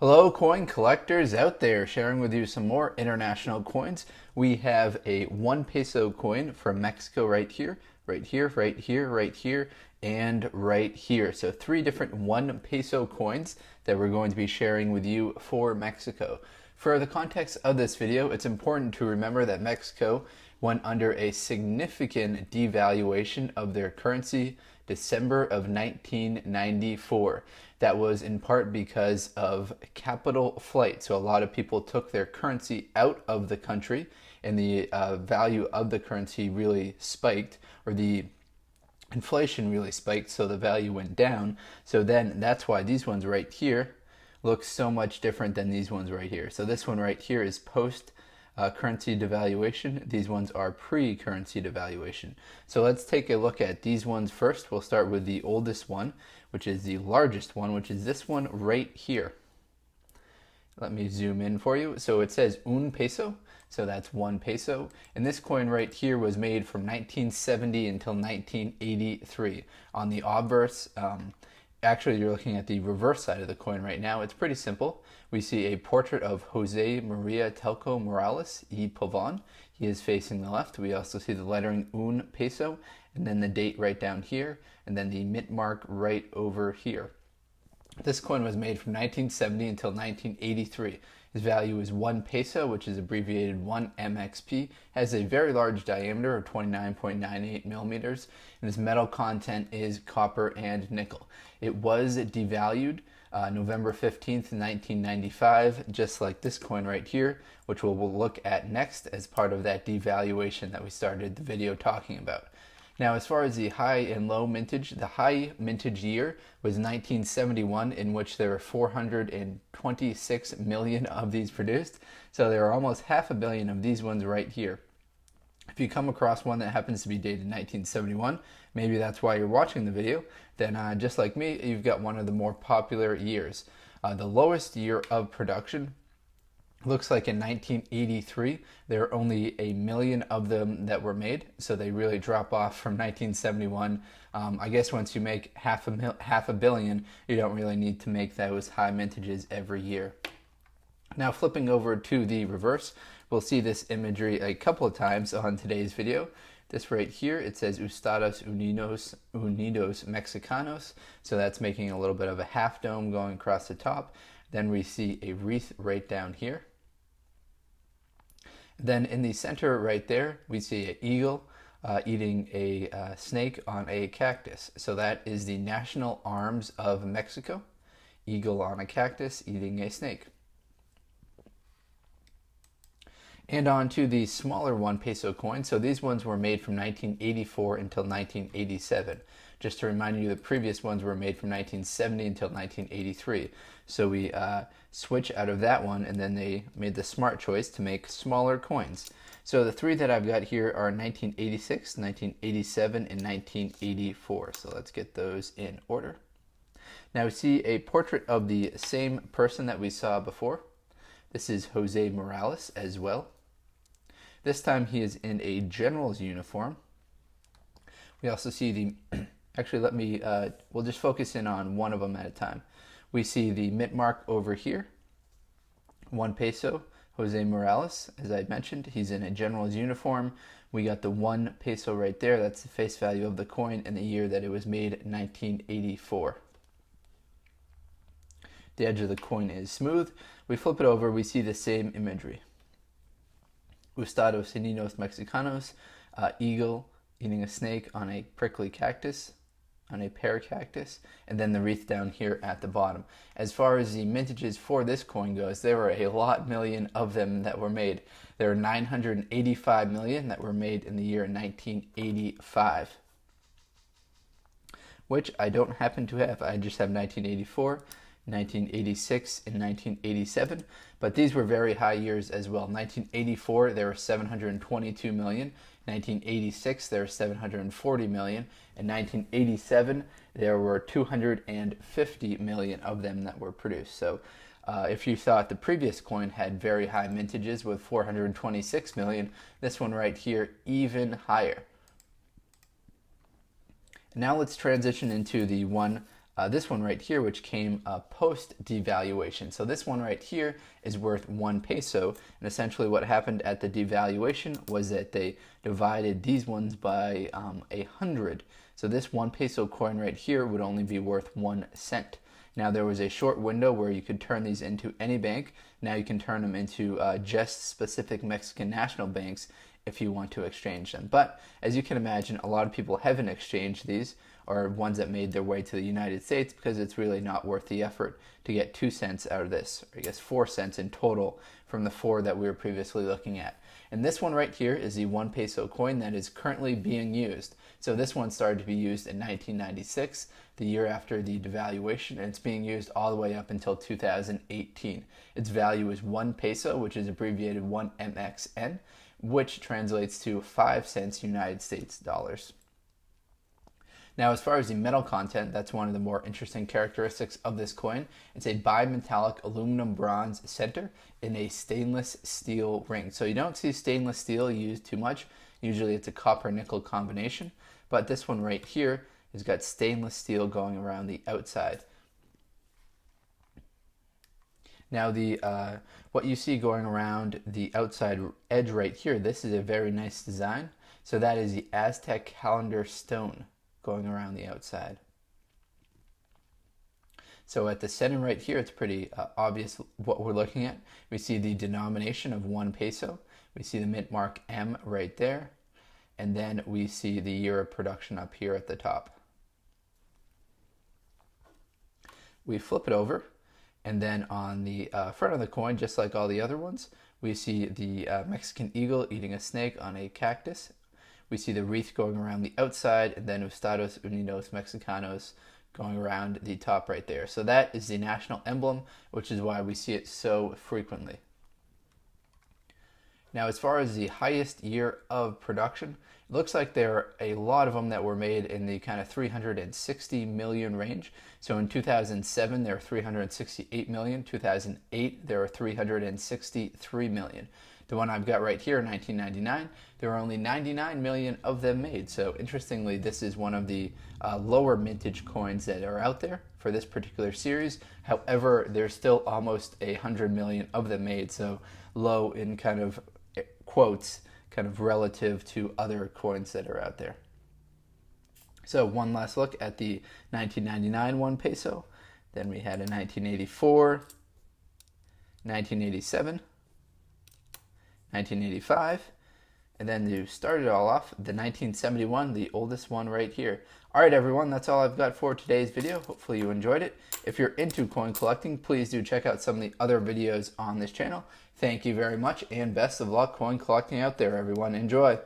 Hello, coin collectors out there, sharing with you some more international coins. We have a 1 peso coin from Mexico right here, right here, right here, right here, and right here. So 3 different 1 peso coins that we're going to be sharing with you for Mexico. For the context of this video, it's important to remember that Mexico went under a significant devaluation of their currency December of 1994. That was in part because of capital flight. So a lot of people took their currency out of the country and the value of the currency really spiked, or the inflation really spiked, so the value went down. So then that's why these ones right here look so much different than these ones right here. So this one right here is post currency devaluation. These ones are pre-currency devaluation. So let's take a look at these ones first. We'll start with the oldest one, which is the largest one, which is this one right here. Let me zoom in for you. So it says 1 peso, so that's 1 peso. And this coin right here was made from 1970 until 1983 on the Obverse. Actually, you're looking at the reverse side of the coin right now. It's pretty simple. We see a portrait of José María Teclo Morelos y Pavón. He is facing the left. We also see the lettering 1 peso, and then the date right down here, and then the mint mark right over here. This coin was made from 1970 until 1983. His value is 1 peso, which is abbreviated 1 MXP, has a very large diameter of 29.98 millimeters, and his metal content is copper and nickel. It was devalued November 15th, 1995, just like this coin right here, which we'll look at next as part of that devaluation that we started the video talking about. Now, as far as the high and low mintage, the high mintage year was 1971, in which there were 426 million of these produced. So there are almost 500 million of these ones right here. If you come across one that happens to be dated 1971, maybe that's why you're watching the video, then just like me, you've got one of the more popular years. The lowest year of production looks like in 1983, there are only 1 million of them that were made, so they really drop off from 1971. I guess once you make half a billion, you don't really need to make those high mintages every year. Now flipping over to the reverse, we'll see this imagery a couple of times on today's video. This right here, it says Estados Unidos, MEXICANOS, so that's making a little bit of a half dome going across the top. Then we see a wreath right down here. Then in the center right there, we see an eagle eating a snake on a cactus. So that is the national arms of Mexico. Eagle on a cactus eating a snake. And on to the smaller 1 peso coin. So these ones were made from 1984 until 1987. Just to remind you, the previous ones were made from 1970 until 1983. So we switch out of that one, and then they made the smart choice to make smaller coins. So the 3 that I've got here are 1986, 1987, and 1984. So let's get those in order. Now we see a portrait of the same person that we saw before. This is José Morales as well. This time he is in a general's uniform. We also see the, actually we'll just focus in on one of them at a time. We see the mint mark over here, 1 peso, José Morales. As I mentioned, he's in a general's uniform. We got the 1 peso right there. That's the face value of the coin and the year that it was made, 1984. The edge of the coin is smooth. We flip it over, we see the same imagery. Estados Unidos Mexicanos, eagle eating a snake on a prickly cactus, on a pear cactus, and then the wreath down here at the bottom. As far as the mintages for this coin goes, there were a lot million of them that were made. There are 985 million that were made in the year 1985, which I don't happen to have. I just have 1984, 1986, and 1987, but these were very high years as well. 1984, there were 722 million. 1986, there were 740 million. In 1987, there were 250 million of them that were produced. So if you thought the previous coin had very high mintages with 426 million, this one right here even higher. Now let's transition into the one this one right here, which came post devaluation. So this one right here is worth 1 peso, and essentially what happened at the devaluation was that they divided these ones by 100. So this 1 peso coin right here would only be worth 1 cent. Now there was a short window where you could turn these into any bank. Now you can turn them into just specific Mexican national banks if you want to exchange them. But as you can imagine, a lot of people haven't exchanged these, or ones that made their way to the United States, because it's really not worth the effort to get 2 cents out of this, or I guess 4 cents in total from the 4 that we were previously looking at. And this one right here is the 1 peso coin that is currently being used. So this one started to be used in 1996, the year after the devaluation, and it's being used all the way up until 2018. Its value is 1 peso, which is abbreviated 1 MXN, which translates to 5 cents United States dollars. Now, as far as the metal content, that's one of the more interesting characteristics of this coin. It's a bimetallic aluminum bronze center in a stainless steel ring. So you don't see stainless steel used too much. Usually it's a copper nickel combination, but this one right here has got stainless steel going around the outside. Now what you see going around the outside edge right here, this is a very nice design. So that is the Aztec calendar stone going around the outside. So at the center right here, it's pretty obvious what we're looking at. We see the denomination of 1 peso. We see the mint mark M right there. And then we see the year of production up here at the top. We flip it over, and then on the front of the coin, just like all the other ones, we see the Mexican eagle eating a snake on a cactus. We see the wreath going around the outside, and then Estados, Unidos, MEXICANOS going around the top right there. So that is the national emblem, which is why we see it so frequently. Now, as far as the highest year of production, it looks like there are a lot of them that were made in the kind of 360 million range. So in 2007, there were 368 million. 2008, there were 363 million. The one I've got right here, 1999, there were only 99 million of them made. So interestingly, this is one of the lower mintage coins that are out there for this particular series. However, there's still almost 100 million of them made. So low in kind of quotes, kind of relative to other coins that are out there. So one last look at the 1999 1 peso. Then we had a 1984, 1987, 1985, and then to start it all off, the 1971, the oldest one right here. All right, everyone, that's all I've got for today's video. Hopefully you enjoyed it. If you're into coin collecting, please do check out some of the other videos on this channel. Thank you very much, and best of luck coin collecting out there, everyone. Enjoy.